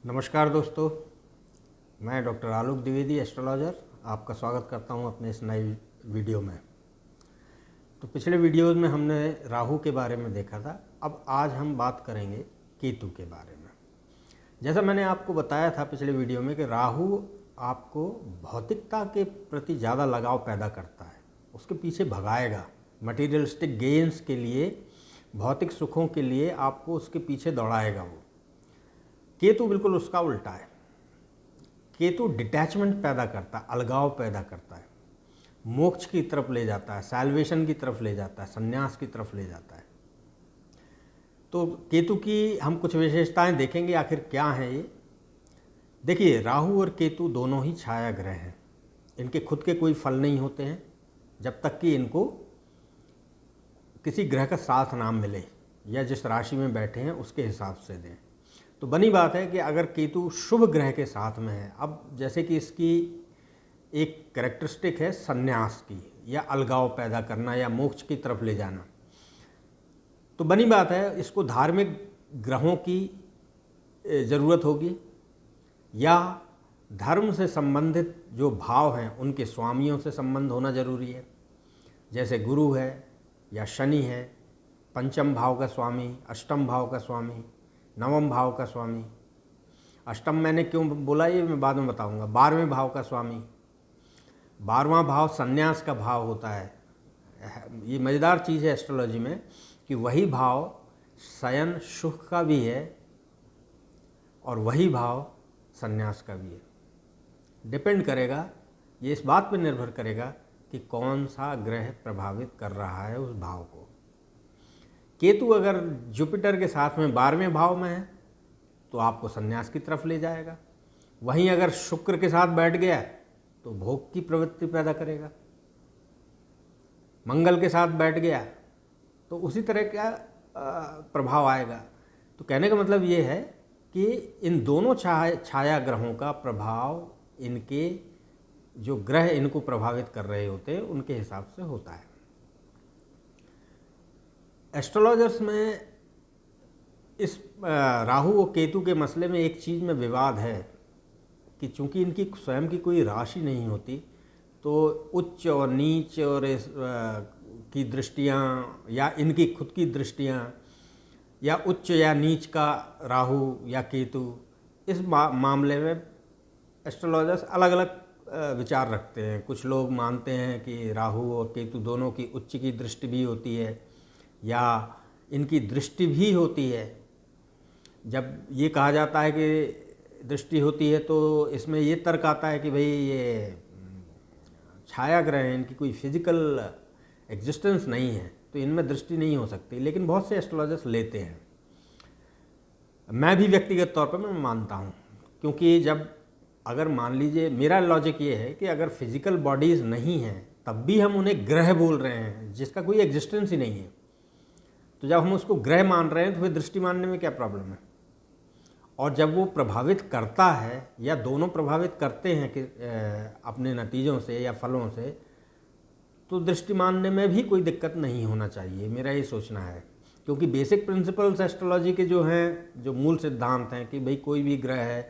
नमस्कार दोस्तों, मैं डॉक्टर आलोक द्विवेदी एस्ट्रोलॉजर आपका स्वागत करता हूं अपने इस नए वीडियो में। तो पिछले वीडियोज़ में हमने राहु के बारे में देखा था। अब आज हम बात करेंगे केतु के बारे में। जैसा मैंने आपको बताया था पिछले वीडियो में कि राहु आपको भौतिकता के प्रति ज़्यादा लगाव पैदा करता है, उसके पीछे भगाएगा। मटीरियलिस्टिक गेन्स के लिए, भौतिक सुखों के लिए आपको उसके पीछे दौड़ाएगा वो। केतु बिल्कुल उसका उल्टा है। केतु डिटैचमेंट पैदा करता है, अलगाव पैदा करता है, मोक्ष की तरफ ले जाता है, सैल्वेशन की तरफ ले जाता है, संन्यास की तरफ ले जाता है। तो केतु की हम कुछ विशेषताएं देखेंगे, आखिर क्या हैं ये। देखिए, राहु और केतु दोनों ही छाया ग्रह हैं। इनके खुद के कोई फल नहीं होते हैं जब तक कि इनको किसी ग्रह का साथ ना मिले या जिस राशि में बैठे हैं उसके हिसाब से दें। तो बनी बात है कि अगर केतु शुभ ग्रह के साथ में है, अब जैसे कि इसकी एक कैरेक्टरिस्टिक है संन्यास की, या अलगाव पैदा करना, या मोक्ष की तरफ ले जाना, तो बनी बात है इसको धार्मिक ग्रहों की ज़रूरत होगी, या धर्म से संबंधित जो भाव हैं उनके स्वामियों से संबंध होना जरूरी है। जैसे गुरु है या शनि है, पंचम भाव का स्वामी, अष्टम भाव का स्वामी, नवम भाव का स्वामी। अष्टम मैंने क्यों बोला ये मैं बाद में बताऊंगा। 12वें भाव का स्वामी। 12वां भाव संन्यास का भाव होता है। ये मज़ेदार चीज़ है एस्ट्रोलॉजी में कि वही भाव शयन सुख का भी है और वही भाव संन्यास का भी है। डिपेंड करेगा, ये इस बात पर निर्भर करेगा कि कौन सा ग्रह प्रभावित कर रहा है उस भाव को। केतु अगर जुपिटर के साथ में 12वें भाव में है तो आपको संन्यास की तरफ ले जाएगा। वहीं अगर शुक्र के साथ बैठ गया तो भोग की प्रवृत्ति पैदा करेगा। मंगल के साथ बैठ गया तो उसी तरह का प्रभाव आएगा। तो कहने का मतलब ये है कि इन दोनों छाया ग्रहों का प्रभाव इनके जो ग्रह इनको प्रभावित कर रहे होते हैं उनके हिसाब से होता है। एस्ट्रोलॉजर्स में इस राहु और केतु के मसले में एक चीज़ में विवाद है कि चूंकि इनकी स्वयं की कोई राशि नहीं होती, तो उच्च और नीच और की दृष्टियाँ, या इनकी खुद की दृष्टियाँ, या उच्च या नीच का राहु या केतु, इस मामले में एस्ट्रोलॉजर्स अलग अलग विचार रखते हैं। कुछ लोग मानते हैं कि राहु और केतु दोनों की उच्च की दृष्टि भी होती है या इनकी दृष्टि भी होती है। जब ये कहा जाता है कि दृष्टि होती है तो इसमें ये तर्क आता है कि भाई ये छाया ग्रह हैं, इनकी कोई फिजिकल एग्जिस्टेंस नहीं है तो इनमें दृष्टि नहीं हो सकती, लेकिन बहुत से एस्ट्रोलॉजर्स लेते हैं। मैं भी व्यक्तिगत तौर पर मैं मानता हूँ, क्योंकि जब अगर मान लीजिए, मेरा लॉजिक ये है कि अगर फिजिकल बॉडीज़ नहीं हैं तब भी हम उन्हें ग्रह बोल रहे हैं जिसका कोई एग्जिस्टेंस ही नहीं है, तो जब हम उसको ग्रह मान रहे हैं तो फिर दृष्टि मानने में क्या प्रॉब्लम है। और जब वो प्रभावित करता है या दोनों प्रभावित करते हैं कि अपने नतीजों से या फलों से, तो दृष्टि मानने में भी कोई दिक्कत नहीं होना चाहिए, मेरा ये सोचना है। क्योंकि बेसिक प्रिंसिपल्स एस्ट्रोलॉजी के जो हैं, जो मूल सिद्धांत हैं कि भाई कोई भी ग्रह है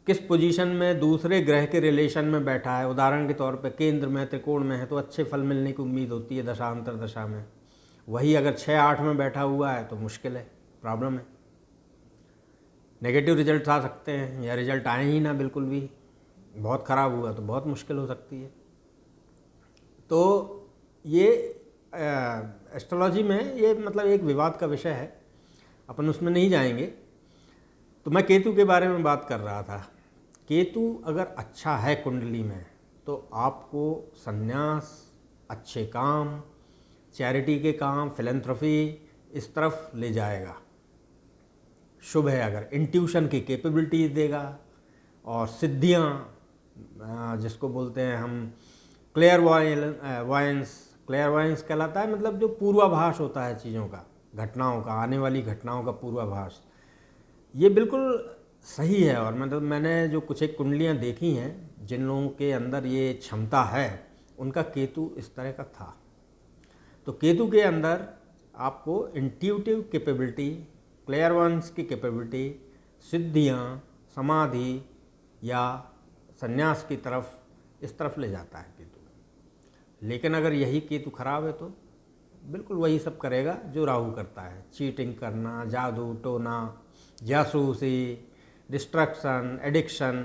किस पोजीशन में दूसरे ग्रह के रिलेशन में बैठा है, उदाहरण के तौर पे केंद्र में, त्रिकोण में है तो अच्छे फल मिलने की उम्मीद होती है दशांतर दशा में। वही अगर 6-8 में बैठा हुआ है तो मुश्किल है, प्रॉब्लम है, नेगेटिव रिजल्ट आ सकते हैं, या रिजल्ट आए ही ना बिल्कुल भी, बहुत ख़राब हुआ तो बहुत मुश्किल हो सकती है। तो ये एस्ट्रोलॉजी में ये मतलब एक विवाद का विषय है, अपन उसमें नहीं जाएंगे। तो मैं केतु के बारे में बात कर रहा था। केतु अगर अच्छा है कुंडली में तो आपको संन्यास, अच्छे काम, चैरिटी के काम, फिलैंथ्रोपी, इस तरफ ले जाएगा। शुभ है अगर, इंट्यूशन की कैपेबिलिटीज देगा, और सिद्धियाँ जिसको बोलते हैं हम क्लेयरवॉयंस कहलाता है, मतलब जो पूर्वाभास होता है चीज़ों का, घटनाओं का, आने वाली घटनाओं का पूर्वाभास, ये बिल्कुल सही है। और मतलब मैंने जो कुछ एक कुंडलियाँ देखी हैं जिन लोगों के अंदर ये क्षमता है, उनका केतु इस तरह का था। तो केतु के अंदर आपको इंट्यूटिव कैपेबिलिटी, क्लेयरवॉयंस की कैपेबिलिटी, सिद्धियाँ, समाधि या संन्यास की तरफ, इस तरफ ले जाता है केतु। लेकिन अगर यही केतु खराब है तो बिल्कुल वही सब करेगा जो राहु करता है, चीटिंग करना, जादू टोना, जासूसी, डिस्ट्रक्शन, एडिक्शन,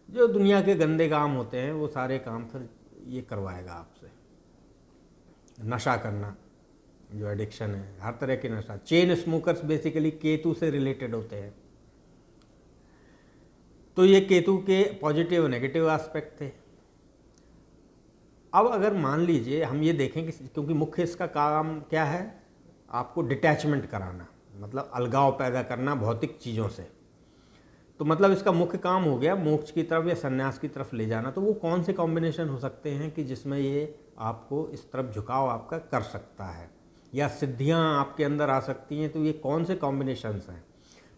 जो दुनिया के गंदे काम होते हैं वो सारे काम फिर ये करवाएगा आपसे। नशा करना, जो एडिक्शन है, हर तरह के नशा, चेन स्मोकर्स बेसिकली केतु से रिलेटेड होते हैं। तो ये केतु के पॉजिटिव और नेगेटिव एस्पेक्ट थे। अब अगर मान लीजिए हम ये देखें कि क्योंकि मुख्य इसका काम क्या है, आपको डिटैचमेंट कराना, मतलब अलगाव पैदा करना भौतिक चीज़ों से, तो मतलब इसका मुख्य काम हो गया मोक्ष की तरफ या संन्यास की तरफ ले जाना। तो वो कौन से कॉम्बिनेशन हो सकते हैं कि जिसमें ये आपको इस तरफ झुकाव आपका कर सकता है या सिद्धियां आपके अंदर आ सकती हैं, तो ये कौन से कॉम्बिनेशंस हैं?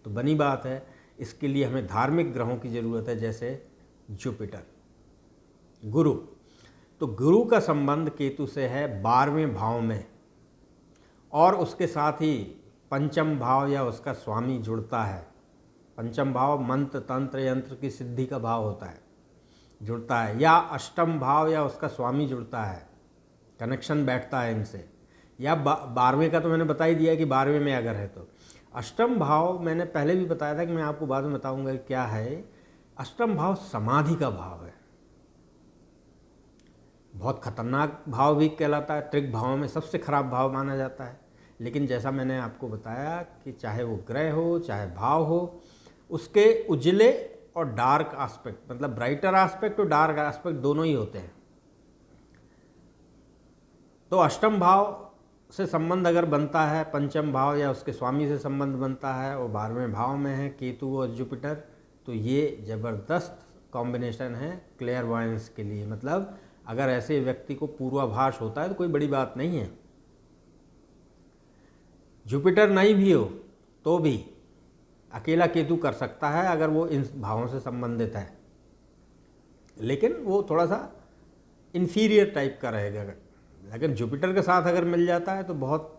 तो बनी बात है, इसके लिए हमें धार्मिक ग्रहों की ज़रूरत है, जैसे जुपिटर, गुरु। तो गुरु का संबंध केतु से है 12वें भाव में, और उसके साथ ही पंचम भाव या उसका स्वामी जुड़ता है। पंचम भाव मंत्र तंत्र यंत्र की सिद्धि का भाव होता है, जुड़ता है, या अष्टम भाव या उसका स्वामी जुड़ता है, कनेक्शन बैठता है इनसे, या 12वें का तो मैंने बता ही दिया कि 12वें में अगर है तो। अष्टम भाव मैंने पहले भी बताया था कि मैं आपको बाद में बताऊंगा क्या है। अष्टम भाव समाधि का भाव है, बहुत खतरनाक भाव भी कहलाता है, त्रिक भाव में सबसे खराब भाव माना जाता है। लेकिन जैसा मैंने आपको बताया कि चाहे वो ग्रह हो चाहे भाव हो, उसके उजले और डार्क एस्पेक्ट, मतलब ब्राइटर एस्पेक्ट और डार्क एस्पेक्ट दोनों ही होते हैं। तो अष्टम भाव से संबंध अगर बनता है, पंचम भाव या उसके स्वामी से संबंध बनता है, और 12वें भाव में है केतु और जुपिटर, तो ये ज़बरदस्त कॉम्बिनेशन है क्लेयरवॉयंस के लिए। मतलब अगर ऐसे व्यक्ति को पूर्वाभास होता है तो कोई बड़ी बात नहीं है। जुपिटर नहीं भी हो तो भी अकेला केतु कर सकता है अगर वो इन भावों से संबंधित है, लेकिन वो थोड़ा सा इन्फीरियर टाइप का रहेगा। लेकिन जुपिटर के साथ अगर मिल जाता है तो बहुत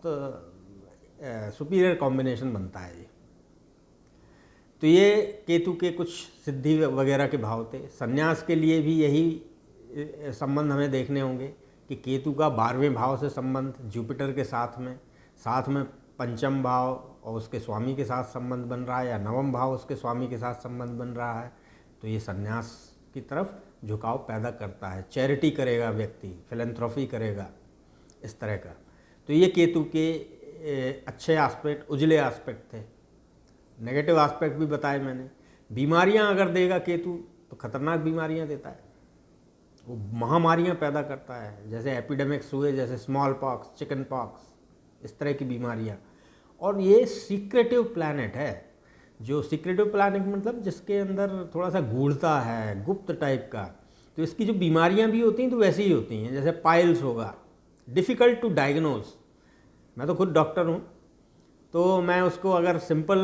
सुपीरियर कॉम्बिनेशन बनता है ये। तो ये केतु के कुछ सिद्धि वगैरह के भाव थे। संन्यास के लिए भी यही संबंध हमें देखने होंगे कि केतु का 12वें भाव से संबंध जुपिटर के साथ में पंचम भाव और उसके स्वामी के साथ संबंध बन रहा है, या नवम भाव उसके स्वामी के साथ संबंध बन रहा है, तो ये संन्यास की तरफ झुकाव पैदा करता है। चैरिटी करेगा व्यक्ति, फिलैंथ्रोपी करेगा, इस तरह का। तो ये केतु के अच्छे एस्पेक्ट, उजले एस्पेक्ट थे। नेगेटिव एस्पेक्ट भी बताए मैंने। बीमारियां अगर देगा केतु तो खतरनाक बीमारियां देता है, वो महामारियां पैदा करता है, जैसे एपिडेमिक्स हुए, जैसे स्मॉल पॉक्स, चिकन पॉक्स, इस तरह की बीमारियां। और ये सीक्रेटिव प्लैनेट है। जो सीक्रेटिव प्लैनेट मतलब जिसके अंदर थोड़ा सा गूढ़ता है, गुप्त टाइप का, तो इसकी जो बीमारियां भी होती हैं तो वैसी ही होती हैं। जैसे पाइल्स होगा, डिफ़िकल्ट टू डायग्नोज। मैं तो खुद डॉक्टर हूँ, तो मैं उसको अगर सिंपल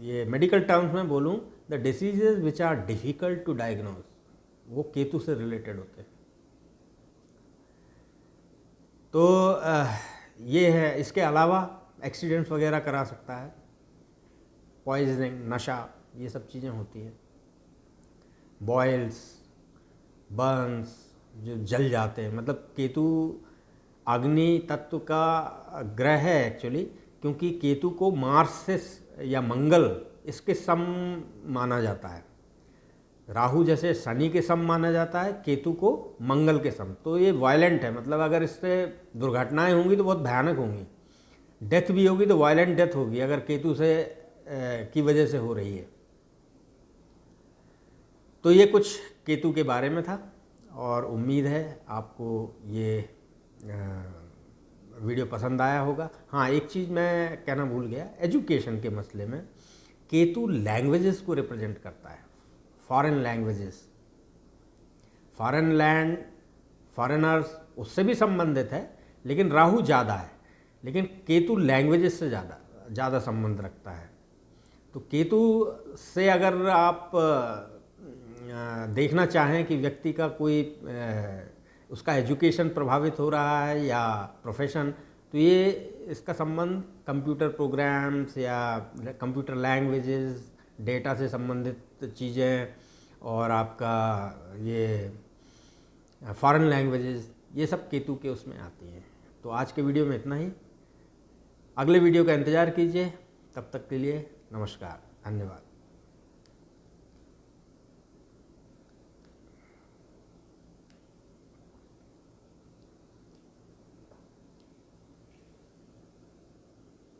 ये मेडिकल टर्म्स में बोलूँ, the diseases which are difficult to diagnose, वो केतु से रिलेटेड होते हैं। तो ये है। इसके अलावा एक्सीडेंट्स वगैरह करा सकता है, पॉइजनिंग, नशा, ये सब चीज़ें होती हैं। बॉयल्स, बर्न्स, जो जल जाते हैं, मतलब केतु अग्नि तत्व का ग्रह है एक्चुअली, क्योंकि केतु को मार्स से या मंगल इसके सम माना जाता है। राहु जैसे शनि के सम माना जाता है, केतु को मंगल के सम। तो ये वायलेंट है, मतलब अगर इससे दुर्घटनाएं होंगी तो बहुत भयानक होंगी, डेथ भी होगी तो वायलेंट डेथ होगी अगर केतु से की वजह से हो रही है। तो ये कुछ केतु के बारे में था, और उम्मीद है आपको ये वीडियो पसंद आया होगा। हाँ, एक चीज़ मैं कहना भूल गया, एजुकेशन के मसले में केतु लैंग्वेजेस को रिप्रेजेंट करता है, foreign languages, foreign land, foreigners, उससे भी संबंधित है, लेकिन राहु ज़्यादा है, लेकिन केतु लैंग्वेजेस से ज़्यादा संबंध रखता है। तो केतु से अगर आप देखना चाहें कि व्यक्ति का कोई उसका एजुकेशन प्रभावित हो रहा है या प्रोफेशन, तो ये इसका संबंध कंप्यूटर प्रोग्राम्स या कंप्यूटर लैंग्वेजेस, डेटा से संबंधित चीज़ें और आपका ये फॉरेन लैंग्वेजेस, ये सब केतु के उसमें आती हैं। तो आज के वीडियो में इतना ही, अगले वीडियो का इंतज़ार कीजिए। तब तक के लिए नमस्कार, धन्यवाद।